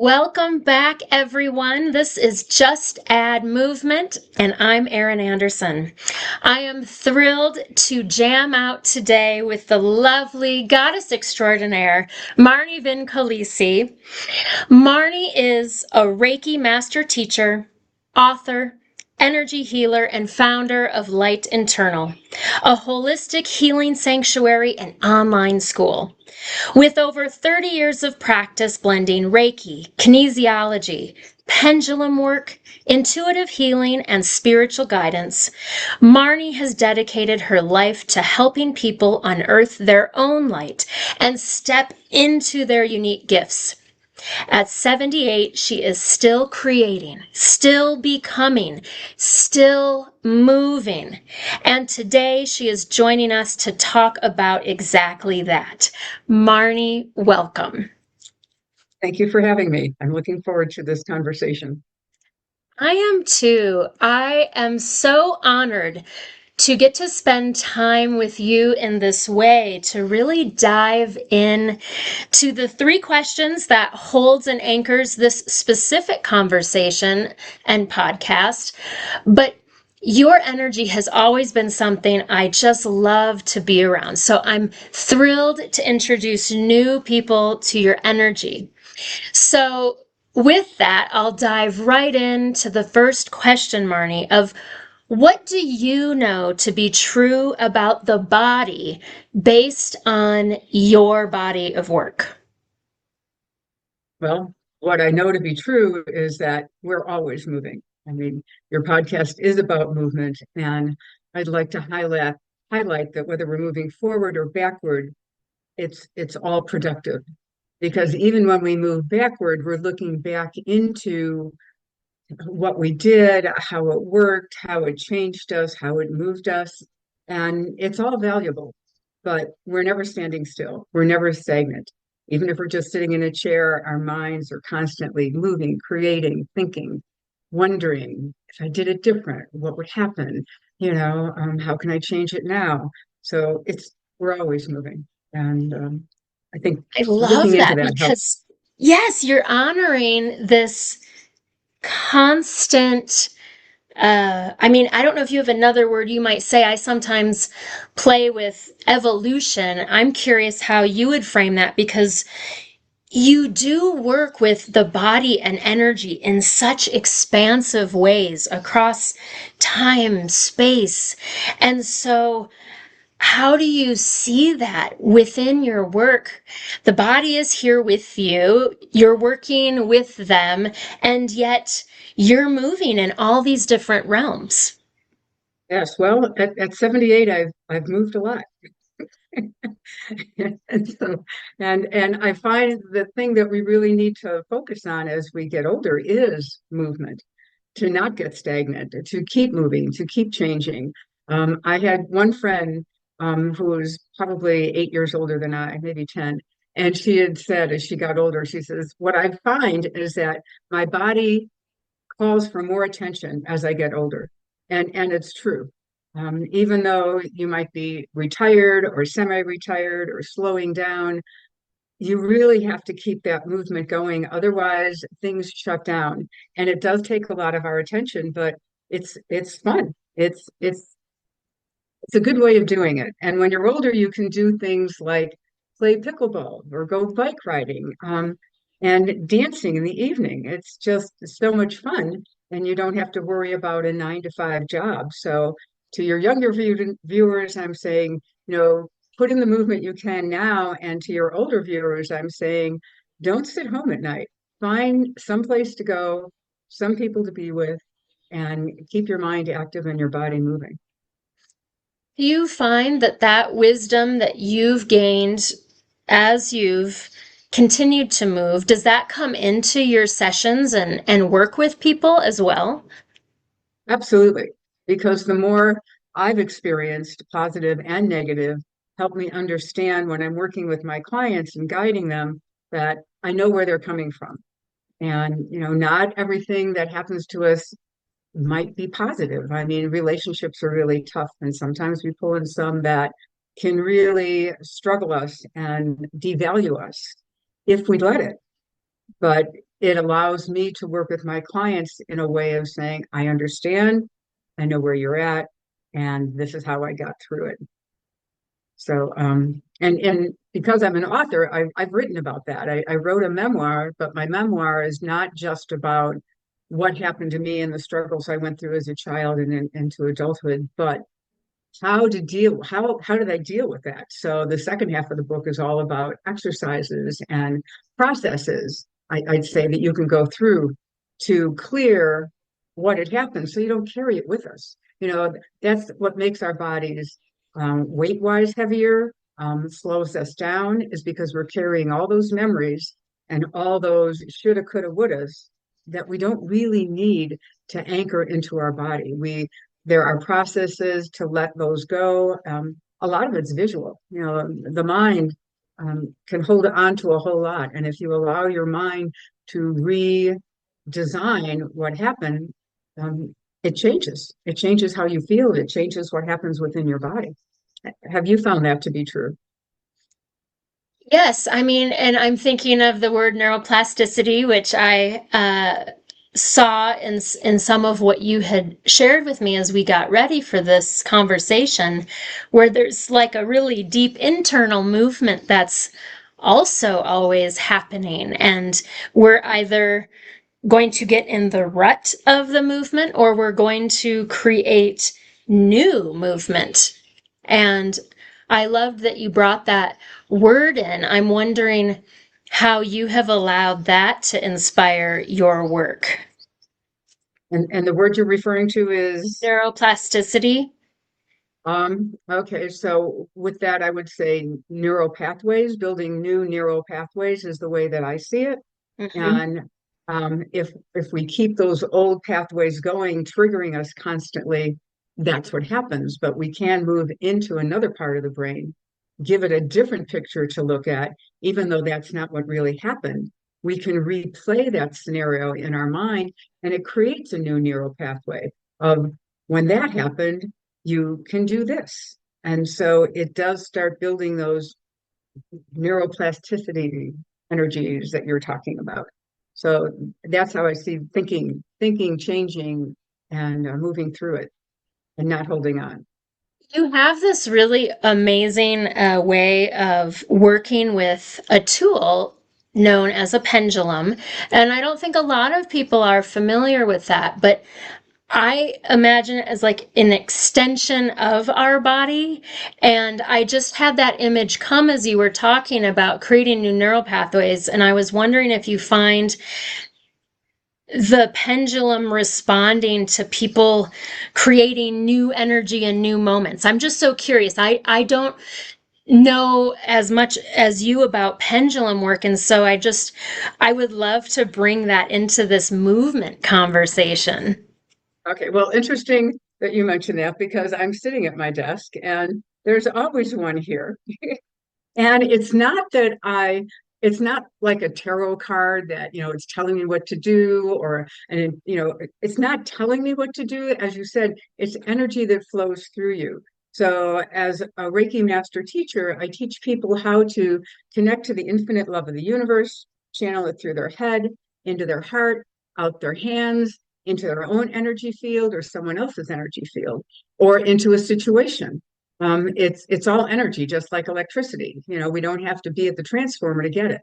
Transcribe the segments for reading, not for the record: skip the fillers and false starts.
Welcome back, everyone. This is Just Add Movement, and I'm Erin Anderson. I am thrilled to jam out today with the lovely goddess extraordinaire, Marnie Vincolisi. Marnie is a Reiki Master Teacher, author, energy healer, and founder of Light Internal, a holistic healing sanctuary and online school. With over 30 years of practice blending Reiki, kinesiology, pendulum work, intuitive healing, and spiritual guidance, Marnie has dedicated her life to helping people unearth their own light and step into their unique gifts. At 78, she is still creating, still becoming, still moving. And today she is joining us to talk about exactly that. Marnie, welcome. Thank you for having me. I'm looking forward to this conversation. I am too. I am so honored to get to spend time with you in this way, to really dive in to the three questions that holds and anchors this specific conversation and podcast. But your energy has always been something I just love to be around. So I'm thrilled to introduce new people to your energy. So with that, I'll dive right into the first question, Marnie, of what do you know to be true about the body based on your body of work? Well, what I know to be true is that we're always moving. I mean, your podcast is about movement, and I'd like to highlight that whether we're moving forward or backward, it's all productive. Because even when we move backward, we're looking back into what we did, how it worked, how it changed us, how it moved us, and it's all valuable. But we're never standing still. We're never stagnant. Even if we're just sitting in a chair, our minds are constantly moving, creating, thinking, wondering if I did it different, what would happen? How can I change it now? So we're always moving, and I think I love looking into that that helps. because, yes, you're honoring this constant. I don't know if you have another word you might say. I sometimes play with evolution. I'm curious how you would frame that because you do work with the body and energy in such expansive ways across time, space. And so, how do you see that within your work? The body is here with you, you're working with them, and yet you're moving in all these different realms. Yes, well, at 78, I've moved a lot. And so, and I find the thing that we really need to focus on as we get older is movement, to not get stagnant, to keep moving, to keep changing. I had one friend who was probably 8 years older than I, maybe 10. And she had said as she got older, she says, what I find is that my body calls for more attention as I get older. And it's true. Even though you might be retired or semi-retired or slowing down, you really have to keep that movement going. Otherwise, things shut down. And it does take a lot of our attention, but it's fun. It's a good way of doing it. And when you're older, you can do things like play pickleball or go bike riding, and dancing in the evening. It's just so much fun, and you don't have to worry about a 9 to 5 job. So, to your younger viewers, I'm saying, put in the movement you can now. And to your older viewers, I'm saying, don't sit home at night. Find some place to go, some people to be with, and keep your mind active and your body moving. Do you find that that wisdom that you've gained as you've continued to move, does that come into your sessions and work with people as well? Absolutely. Because the more I've experienced, positive and negative, help me understand when I'm working with my clients and guiding them that I know where they're coming from. And, not everything that happens to us might be positive. I mean, relationships are really tough, and sometimes we pull in some that can really struggle us and devalue us if we let it. but it allows me to work with my clients in a way of saying, I understand, I know where you're at, and this is how I got through it. So, and because I'm an author, I've written about that. I wrote a memoir, but my memoir is not just about what happened to me and the struggles I went through as a child and into adulthood, but how did I deal with that? So the second half of the book is all about exercises and processes I'd say that you can go through to clear what had happened so you don't carry it with us. That's what makes our bodies weight-wise heavier, slows us down, is because we're carrying all those memories and all those shoulda, coulda, wouldas that we don't really need to anchor into our body. There are processes to let those go. A lot of it's visual. The mind can hold on to a whole lot. And if you allow your mind to redesign what happened, it changes. It changes how you feel. It changes what happens within your body. Have you found that to be true? Yes, I mean, and I'm thinking of the word neuroplasticity, which I saw in some of what you had shared with me as we got ready for this conversation, where there's like a really deep internal movement that's also always happening, and we're either going to get in the rut of the movement or we're going to create new movement. And I loved that you brought that word in. I'm wondering how you have allowed that to inspire your work. And the word you're referring to is Neuroplasticity. okay, so with that, I would say neural pathways, building new neural pathways is the way that I see it. Mm-hmm. And if we keep those old pathways going, triggering us constantly, that's what happens. But we can move into another part of the brain, give it a different picture to look at, even though that's not what really happened. We can replay that scenario in our mind, and it creates a new neural pathway of when that happened, you can do this. And so it does start building those neuroplasticity energies that you're talking about. So that's how I see thinking changing and moving through it and not holding on. You have this really amazing way of working with a tool known as a pendulum. And I don't think a lot of people are familiar with that, but I imagine it as like an extension of our body. And I just had that image come as you were talking about creating new neural pathways. And I was wondering if you find the pendulum responding to people creating new energy and new moments. I'm just so curious. I don't know as much as you about pendulum work, and so I would love to bring that into this movement conversation. Okay, well, interesting that you mentioned that because I'm sitting at my desk and there's always one here. And it's not like a tarot card that, it's telling me what to do it's not telling me what to do. As you said, it's energy that flows through you. So as a Reiki Master Teacher, I teach people how to connect to the infinite love of the universe, channel it through their head, into their heart, out their hands, into their own energy field or someone else's energy field, or into a situation. It's all energy, just like electricity. We don't have to be at the transformer to get it.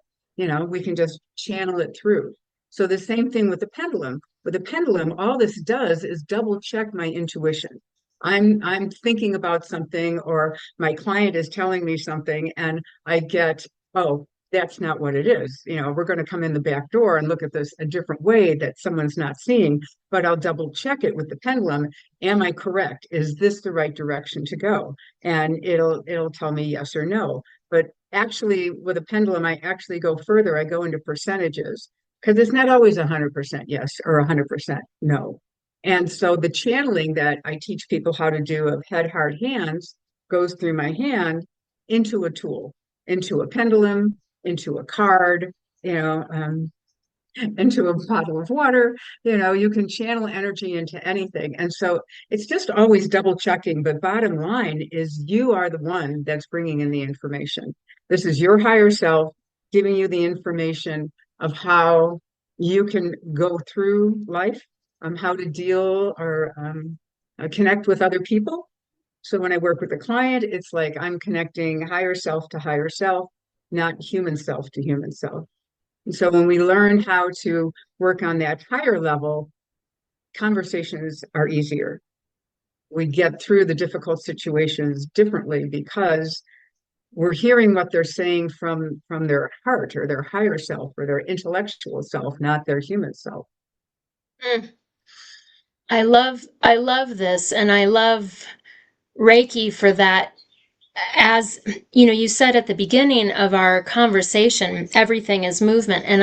We can just channel it through. So the same thing with the pendulum. With the pendulum, all this does is double check my intuition. I'm thinking about something, or my client is telling me something, and I get, oh, that's not what it is. We're going to come in the back door and look at this a different way that someone's not seeing, but I'll double check it with the pendulum. Am I correct? Is this the right direction to go? And it'll tell me yes or no. But actually, with a pendulum, I actually go further. I go into percentages because it's not always 100% yes or 100% no. And so the channeling that I teach people how to do of head, heart, hands goes through my hand into a tool, into a pendulum, into a card, you know, um, into a bottle of water. You can channel energy into anything. And so it's just always double checking. But bottom line is you are the one that's bringing in the information. This is your higher self giving you the information of how you can go through life, how to deal or connect with other people. So when I work with a client, it's like I'm connecting higher self to higher self, not human self to human self. And so when we learn how to work on that higher level, conversations are easier. We get through the difficult situations differently because we're hearing what they're saying from their heart or their higher self or their intellectual self, not their human self. Mm. I love this, and I love Reiki for that. As you know, you said at the beginning of our conversation, everything is movement, and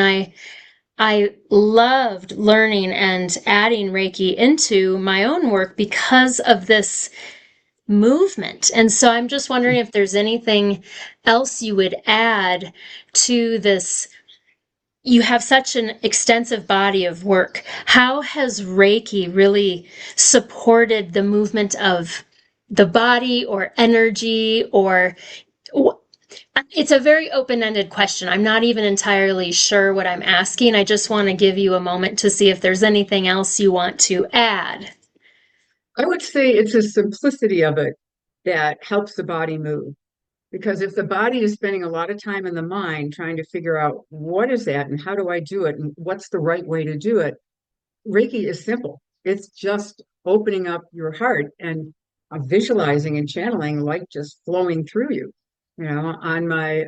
I loved learning and adding Reiki into my own work because of this movement. And so I'm just wondering if there's anything else you would add to this. You have such an extensive body of work. How has Reiki really supported the movement of the body or energy, or it's a very open-ended question. I'm not even entirely sure what I'm asking. I just want to give you a moment to see if there's anything else you want to add. I would say it's the simplicity of it that helps the body move. Because if the body is spending a lot of time in the mind trying to figure out what is that and how do I do it and what's the right way to do it, Reiki is simple. It's just opening up your heart and visualizing and channeling light just flowing through you. You know, on my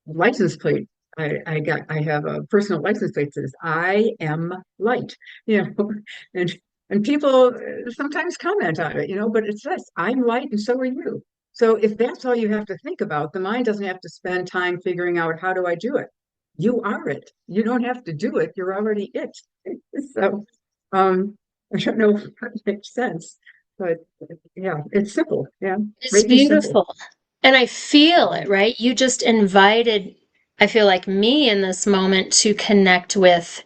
license plate, I have a personal license plate that says I am light. You know, and and people sometimes comment on it, but it says I'm light and so are you. So if that's all you have to think about, the mind doesn't have to spend time figuring out how do I do it. You are it. You don't have to do it. You're already it. So I don't know if that makes sense, but yeah, it's simple. Yeah, It's Reiki's simple. beautiful. And I feel it, right? You just invited, I feel like, me in this moment to connect with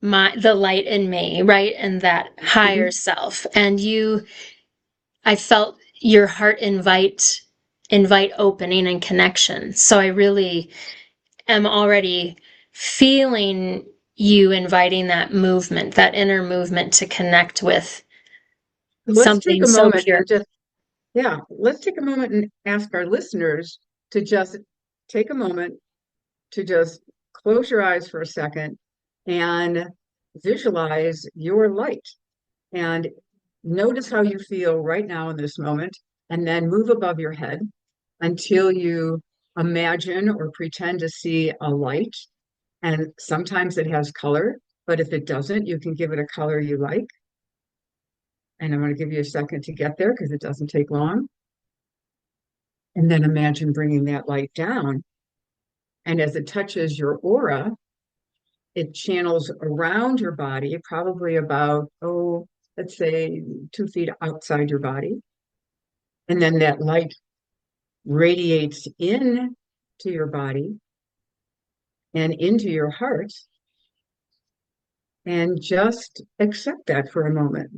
the light in me, right? And that higher Mhm. self. And I felt your heart invite opening and connection. So I really am already feeling you inviting that movement, that inner movement to connect with Let's take something a so moment pure. and just Yeah, let's take a moment and ask our listeners to just take a moment to just close your eyes for a second and visualize your light and notice how you feel right now in this moment, and then move above your head until you imagine or pretend to see a light. And sometimes it has color, but if it doesn't, you can give it a color you like. And I'm going to give you a second to get there because it doesn't take long. And then imagine bringing that light down. And as it touches your aura, it channels around your body, probably about, let's say 2 feet outside your body. And then that light radiates in to your body and into your heart. And just accept that for a moment.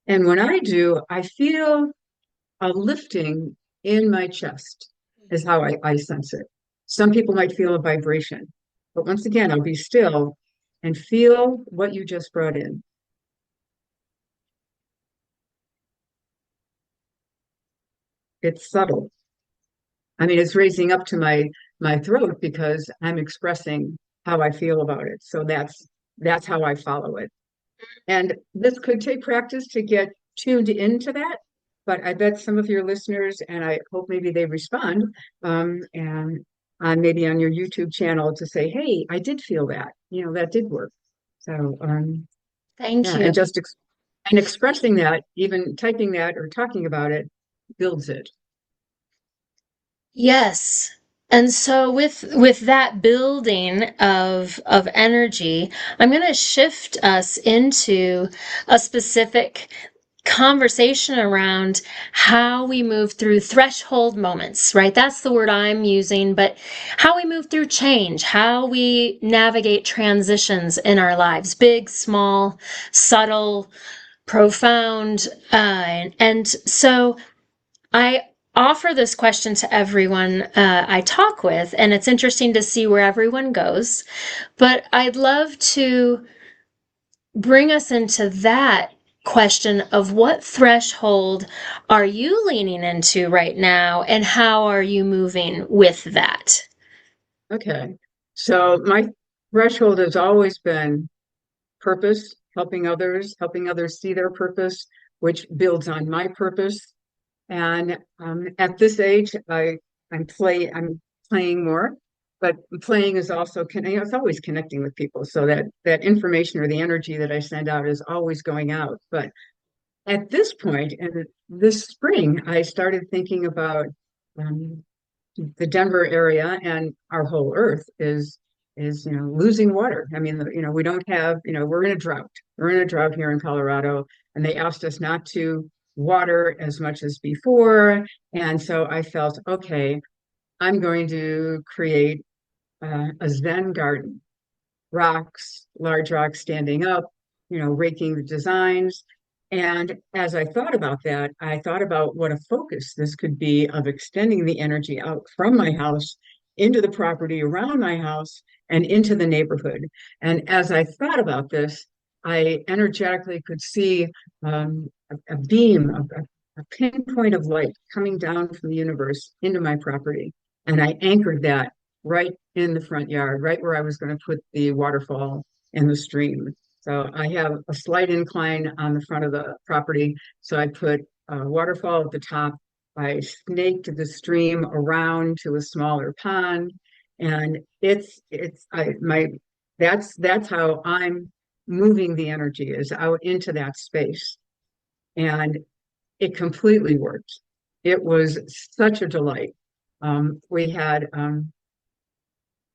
And when I do, I feel a lifting in my chest, is how I sense it. Some people might feel a vibration, but once again, I'll be still and feel what you just brought in. It's subtle. I mean, it's raising up to my throat because I'm expressing how I feel about it. So that's how I follow it. And this could take practice to get tuned into that, but I bet some of your listeners, and I hope maybe they respond, and maybe on your YouTube channel to say, "Hey, I did feel that. That did work." So, Thank yeah, you. and expressing that, even typing that or talking about it, builds it. Yes. And so with that building of energy, I'm going to shift us into a specific conversation around how we move through threshold moments, right? That's the word I'm using, but how we move through change, how we navigate transitions in our lives, big, small, subtle, profound. And so I offer this question to everyone I talk with, and it's interesting to see where everyone goes. But I'd love to bring us into that question of what threshold are you leaning into right now, and how are you moving with that? Okay. So my threshold has always been purpose, helping others see their purpose, which builds on my purpose. And at this age, I'm playing more, but playing is also it's always connecting with people. So that information or the energy that I send out is always going out. But at this point, in this spring, I started thinking about um, the Denver area and our whole Earth is losing water. I mean, we don't have, we're in a drought. We're in a drought here in Colorado, and they asked us not to water as much as before. And so I felt, okay, I'm going to create a Zen garden, rocks, large rocks standing up, raking the designs. And as I thought about that, I thought about what a focus this could be of extending the energy out from my house into the property around my house and into the neighborhood. And as I thought about this, I energetically could see a beam, a pinpoint of light coming down from the universe into my property. And I anchored that right in the front yard, right where I was going to put the waterfall and the stream. So I have a slight incline on the front of the property. So I put a waterfall at the top. I snaked the stream around to a smaller pond, and that's how I'm moving the energy is out into that space, and it completely worked. It was such a delight. We had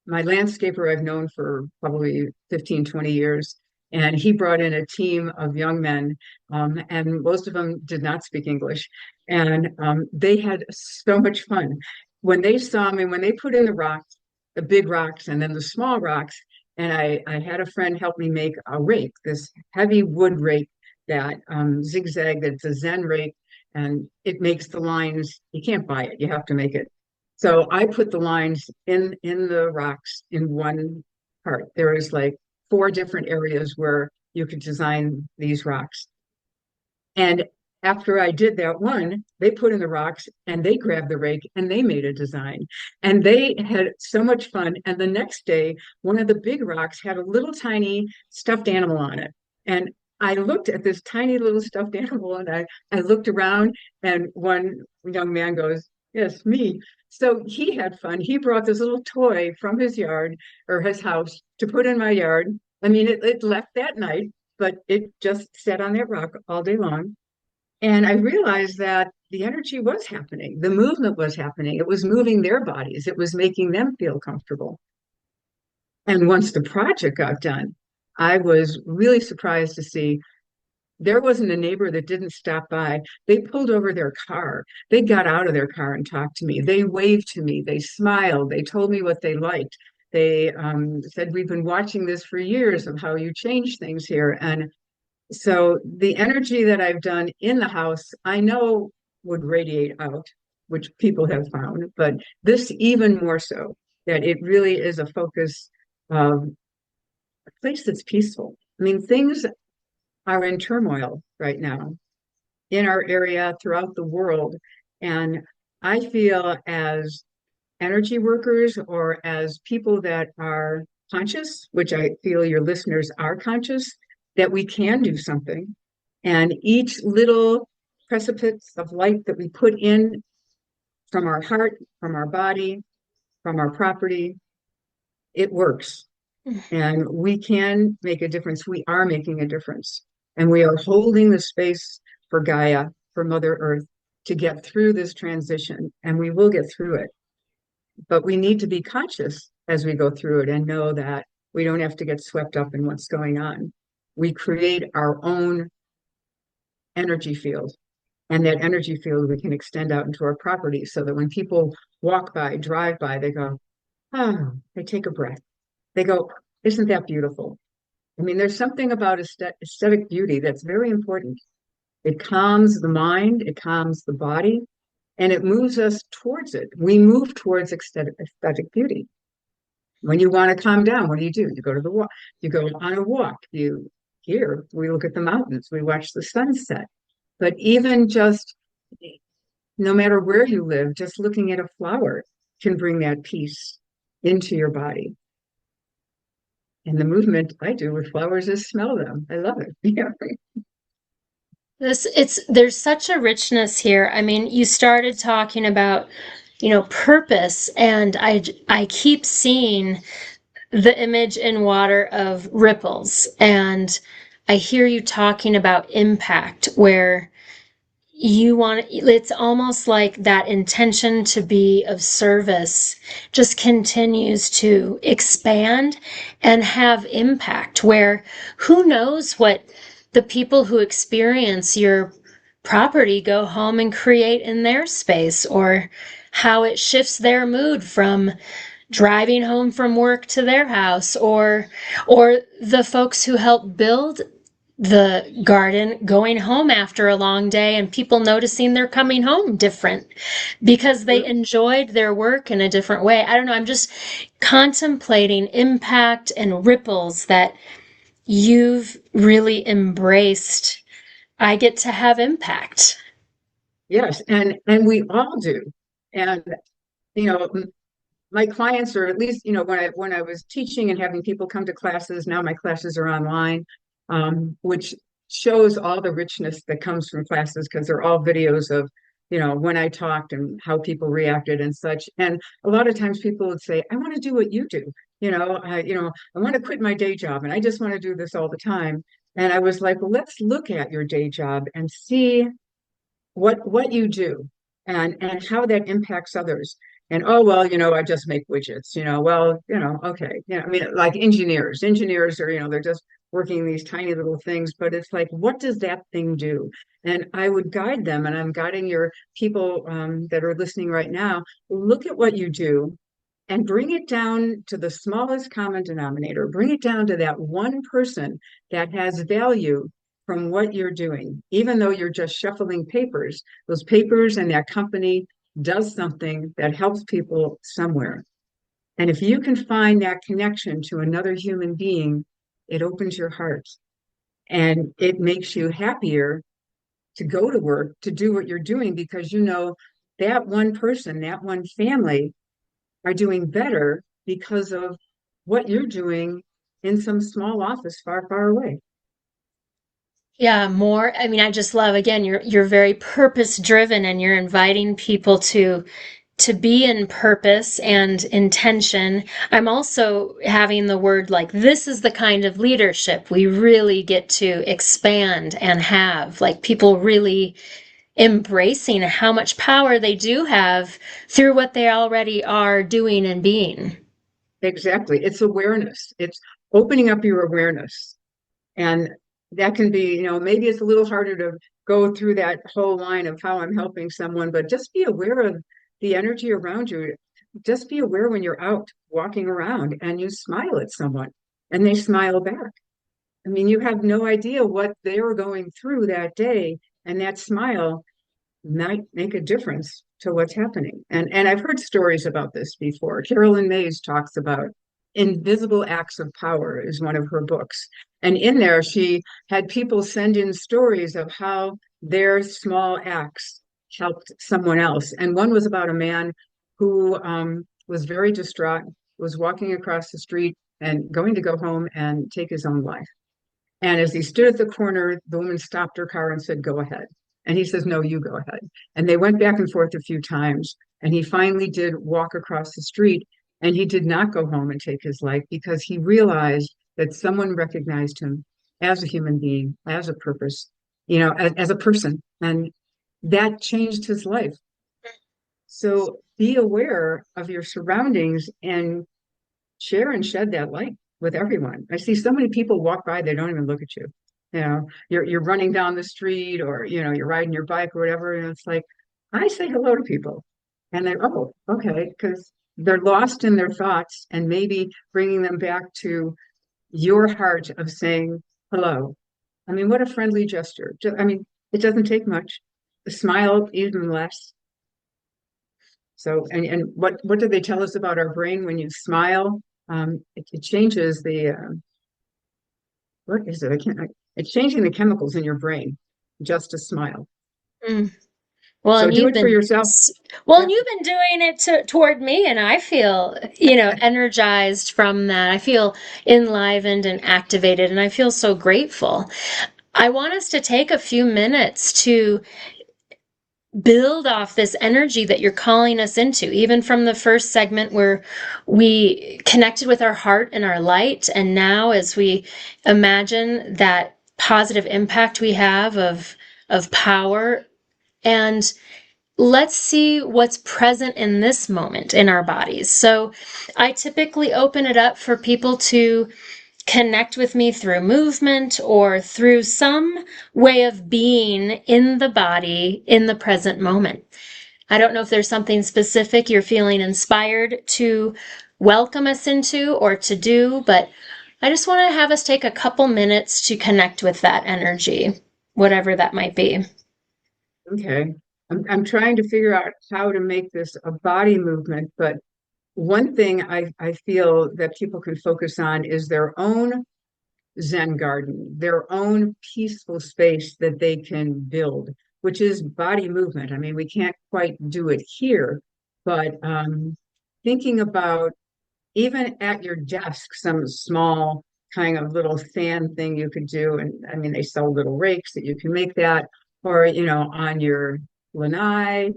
my landscaper I've known for probably 15, 20 years. And he brought in a team of young men, and most of them did not speak English. And they had so much fun. When they saw me, when they put in the rocks, the big rocks and then the small rocks, and I had a friend help me make a rake, this heavy wood rake that zigzag, that's a Zen rake, and it makes the lines. You can't buy it, you have to make it. So I put the lines in the rocks in one part. There is like four different areas where you could design these rocks. And after I did that one, they put in the rocks and they grabbed the rake and they made a design. And they had so much fun. And the next day, one of the big rocks had a little tiny stuffed animal on it. And I looked at this tiny little stuffed animal and I looked around, and one young man goes, "Yes, me." So he had fun. He brought this little toy from his yard or his house to put in my yard. I mean, it left that night, but it just sat on that rock all day long. And I realized that the energy was happening, the movement was happening. It was moving their bodies, it was making them feel comfortable. And once the project got done, I was really surprised to see there wasn't a neighbor that didn't stop by. They pulled over their car. They got out of their car and talked to me. They waved to me. They smiled. They told me what they liked. They said, "We've been watching this for years of how you change things here." And so the energy that I've done in the house, I know would radiate out, which people have found, but this even more so, that it really is a focus of a place that's peaceful. I mean, things are in turmoil right now in our area, throughout the world. And I feel as energy workers or as people that are conscious, which I feel your listeners are conscious, that we can do something. And each little precipice of light that we put in from our heart, from our body, from our property, it works. And we can make a difference. We are making a difference. And we are holding the space for Gaia, for Mother Earth, to get through this transition. And we will get through it. But we need to be conscious as we go through it and know that we don't have to get swept up in what's going on. We create our own energy field. And that energy field we can extend out into our property so that when people walk by, drive by, they go, oh, they take a breath. They go, isn't that beautiful? I mean, there's something about aesthetic beauty that's very important. It calms the mind, it calms the body, and it moves us towards it. We move towards aesthetic beauty. When you want to calm down, what do? You go to the walk, you go on a walk, we look at the mountains, we watch the sunset. But even just no matter where you live, just looking at a flower can bring that peace into your body. And the movement I do with flowers is smell them. I love it. Yeah. There's such a richness here. I mean, you started talking about, purpose, and I keep seeing the image in water of ripples, and I hear you talking about impact, where it's almost like that intention to be of service just continues to expand and have impact, where who knows what the people who experience your property go home and create in their space, or how it shifts their mood from driving home from work to their house, or the folks who help build the garden going home after a long day and people noticing they're coming home different because they enjoyed their work in a different way. I don't know. I'm just contemplating impact and ripples that you've really embraced. I get to have impact. Yes, and we all do. And you know, my clients, or at least, when I was teaching and having people come to classes, now my classes are online, which shows all the richness that comes from classes, because they're all videos of, when I talked and how people reacted and such. And a lot of times people would say, I want to do what you do. I want to quit my day job and I just want to do this all the time. And I was like, well, let's look at your day job and see what you do and how that impacts others. And oh well, I just make widgets. Okay. I mean, like engineers are, they're just working these tiny little things, but it's like, what does that thing do? And I would guide them, and I'm guiding your people that are listening right now. Look at what you do and bring it down to the smallest common denominator. Bring it down to that one person that has value from what you're doing. Even though you're just shuffling papers, those papers and that company does something that helps people somewhere. And if you can find that connection to another human being, it opens your heart and it makes you happier to go to work, to do what you're doing, because that one person, that one family are doing better because of what you're doing in some small office far, far away. Yeah, more. I mean, I just love, again, you're very purpose driven, and you're inviting people to be in purpose and intention. I'm also having the word like, this is the kind of leadership we really get to expand and have, like people really embracing how much power they do have through what they already are doing and being. Exactly. It's awareness. It's opening up your awareness. And that can be, maybe it's a little harder to go through that whole line of how I'm helping someone, but just be aware of the energy around you. Just be aware when you're out walking around and you smile at someone and they smile back. I mean, you have no idea what they were going through that day, and that smile might make a difference to what's happening. And I've heard stories about this before. Carolyn Mays talks about Invisible Acts of Power is one of her books. And in there, she had people send in stories of how their small acts helped someone else. And one was about a man who was very distraught, was walking across the street and going to go home and take his own life. And as he stood at the corner, the woman stopped her car and said, go ahead. And he says, no, you go ahead. And they went back and forth a few times. And he finally did walk across the street. And he did not go home and take his life, because he realized that someone recognized him as a human being, as a purpose, as a person. And that changed his life. So be aware of your surroundings and share and shed that light with everyone. I see so many people walk by, they don't even look at you. You're running down the street, or you're riding your bike or whatever, and it's like, I say hello to people, and they, oh, okay, because they're lost in their thoughts, and maybe bringing them back to your heart of saying hello. I mean, what a friendly gesture. I mean, it doesn't take much. A smile, even less. So, and what do they tell us about our brain when you smile? It changes the what is it? I can't. It's changing the chemicals in your brain just to smile. Mm. Well, So and do you've it for been yourself. well, Yeah. and you've been doing it toward me, and I feel, energized from that. I feel enlivened and activated, and I feel so grateful. I want us to take a few minutes to build off this energy that you're calling us into, even from the first segment where we connected with our heart and our light. And now, as we imagine that positive impact we have of power, and let's see what's present in this moment in our bodies. So I typically open it up for people to connect with me through movement or through some way of being in the body in the present moment. I don't know if there's something specific you're feeling inspired to welcome us into or to do, but I just want to have us take a couple minutes to connect with that energy, whatever that might be. Okay. I'm trying to figure out how to make this a body movement, but one thing I feel that people can focus on is their own Zen garden, their own peaceful space that they can build, which is body movement. I mean, we can't quite do it here, but thinking about even at your desk, some small kind of little fan thing you could do. And I mean, they sell little rakes that you can make that, or, on your lanai,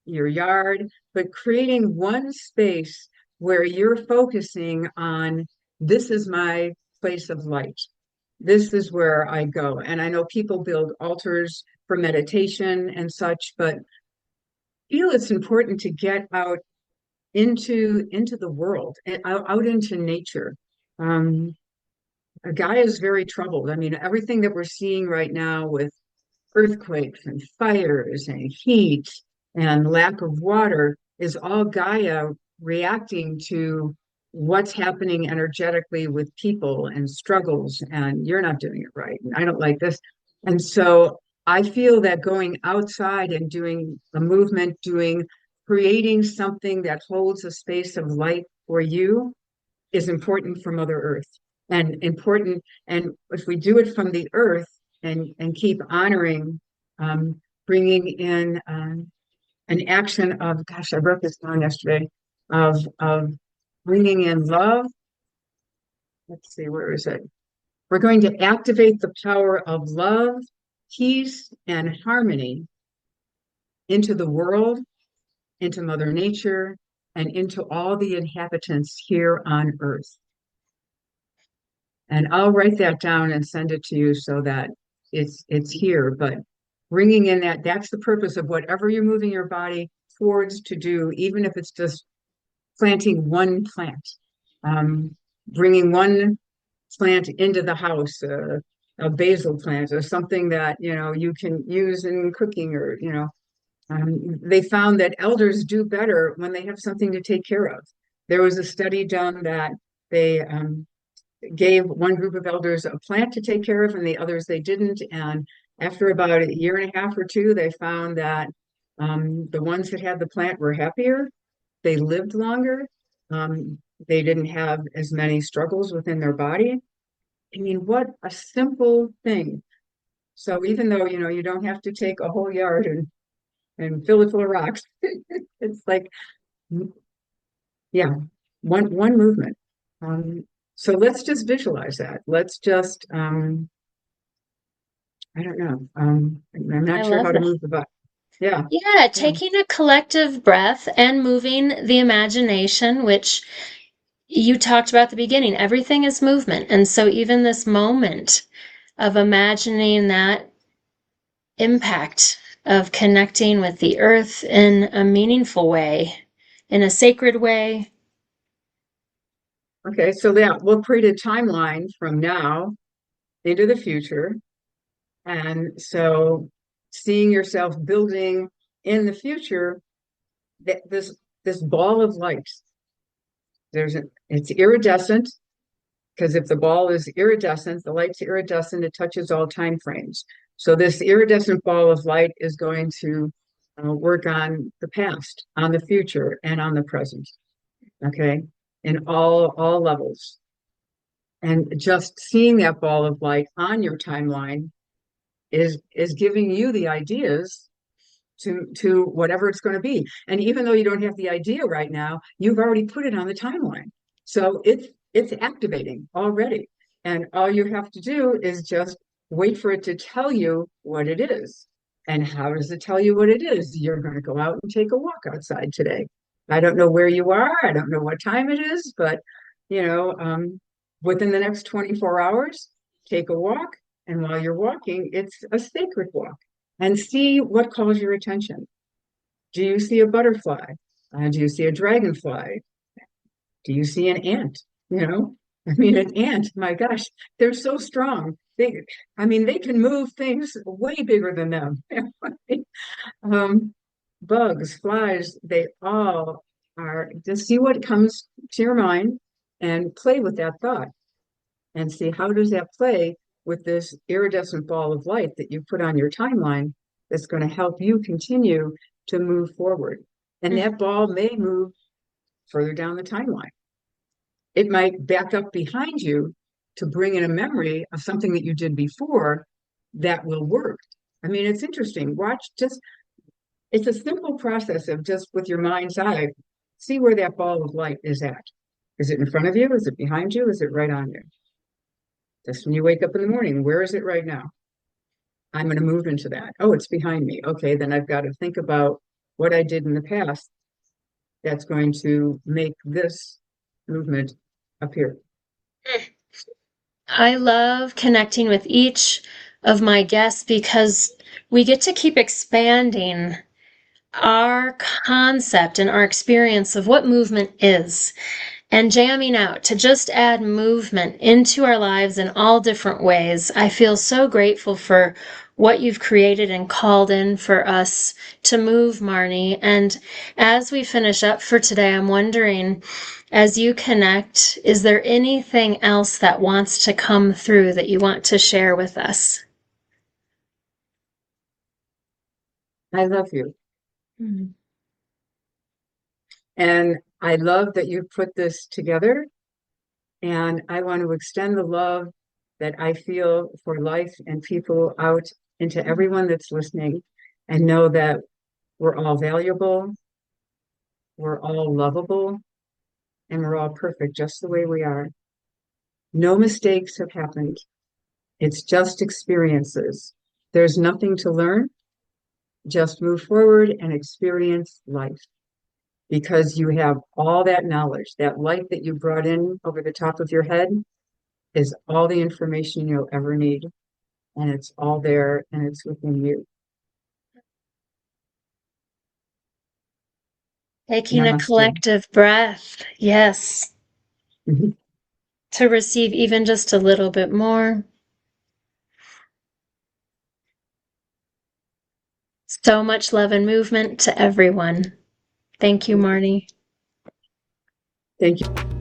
your yard, but creating one space where you're focusing on this is my place of light. This is where I go. And I know people build altars for meditation and such, but I feel it's important to get out into the world and out into nature. Um, Gaia is very troubled. I mean, everything that we're seeing right now with earthquakes and fires and heat and lack of water is all Gaia reacting to what's happening energetically with people and struggles, and you're not doing it right, and I don't like this. And so I feel that going outside and doing a movement, creating something that holds a space of light for you is important for Mother Earth and important. And if we do it from the earth and keep honoring, bringing in an action of, gosh, I wrote this down yesterday, of bringing in love. Let's see, where is it? We're going to activate the power of love, peace, and harmony into the world, into Mother Nature, and into all the inhabitants here on Earth. And I'll write that down and send it to you so that it's here. But bringing in that's the purpose of whatever you're moving your body towards to do, even if it's just planting one plant, bringing one plant into the house, a basil plant or something that you can use in cooking, or they found that elders do better when they have something to take care of. There was a study done that they gave one group of elders a plant to take care of and the others they didn't. And after about a year and a half or two, they found that the ones that had the plant were happier, they lived longer, they didn't have as many struggles within their body. I mean, what a simple thing. So even though, you don't have to take a whole yard and fill it full of rocks, it's like, yeah, one movement. So let's just visualize that. Let's just, I don't know. I'm I not sure love how to that. move the body. Yeah, Yeah, yeah. taking a collective breath and moving the imagination, which you talked about at the beginning. Everything is movement. And so even this moment of imagining that impact of connecting with the earth in a meaningful way, in a sacred way. Okay, so yeah, we'll create a timeline from now into the future. And so seeing yourself building in the future that this ball of light, it's iridescent, because if the ball is iridescent, the light's iridescent, it touches all time frames. So this iridescent ball of light is going to work on the past, on the future, and on the present. Okay, in all levels. And just seeing that ball of light on your timeline is giving you the ideas to whatever it's going to be. And even though you don't have the idea right now, you've already put it on the timeline. So it's activating already. And all you have to do is just wait for it to tell you what it is. And how does it tell you what it is? You're going to go out and take a walk outside today. I don't know where you are. I don't know what time it is, but you know, within the next 24 hours, take a walk. And while you're walking, it's a sacred walk, and see what calls your attention. Do you see a butterfly? Do you see a dragonfly? Do you see an ant? You know, I mean, an ant, my gosh, they're so strong. They can move things way bigger than them. um, Bugs, flies, they all are, just see what comes to your mind and play with that thought and see how does that play with this iridescent ball of light that you put on your timeline that's going to help you continue to move forward. And that ball may move further down the timeline. It might back up behind you to bring in a memory of something that you did before that will work. I mean, it's interesting. It's a simple process of just with your mind's eye, see where that ball of light is at. Is it in front of you? Is it behind you? Is it right on you? Just when you wake up in the morning, where is it right now? I'm going to move into that. Oh, it's behind me. Okay, then I've got to think about what I did in the past that's going to make this movement appear. I love connecting with each of my guests because we get to keep expanding our concept and our experience of what movement is, and jamming out to just add movement into our lives in all different ways. I feel so grateful for what you've created and called in for us to move, Marnie. And as we finish up for today, I'm wondering, as you connect, is there anything else that wants to come through that you want to share with us? I love you. Mm-hmm. And I love that you put this together. And I want to extend the love that I feel for life and people out into everyone that's listening, and know that we're all valuable, we're all lovable, and we're all perfect just the way we are. No mistakes have happened. It's just experiences. There's nothing to learn. Just move forward and experience life, because you have all that knowledge. That light that you brought in over the top of your head is all the information you'll ever need. And it's all there, and it's within you. Taking a Namaste. collective breath, yes, to receive even just a little bit more. So much love and movement to everyone. Thank you, Marnie. Thank you.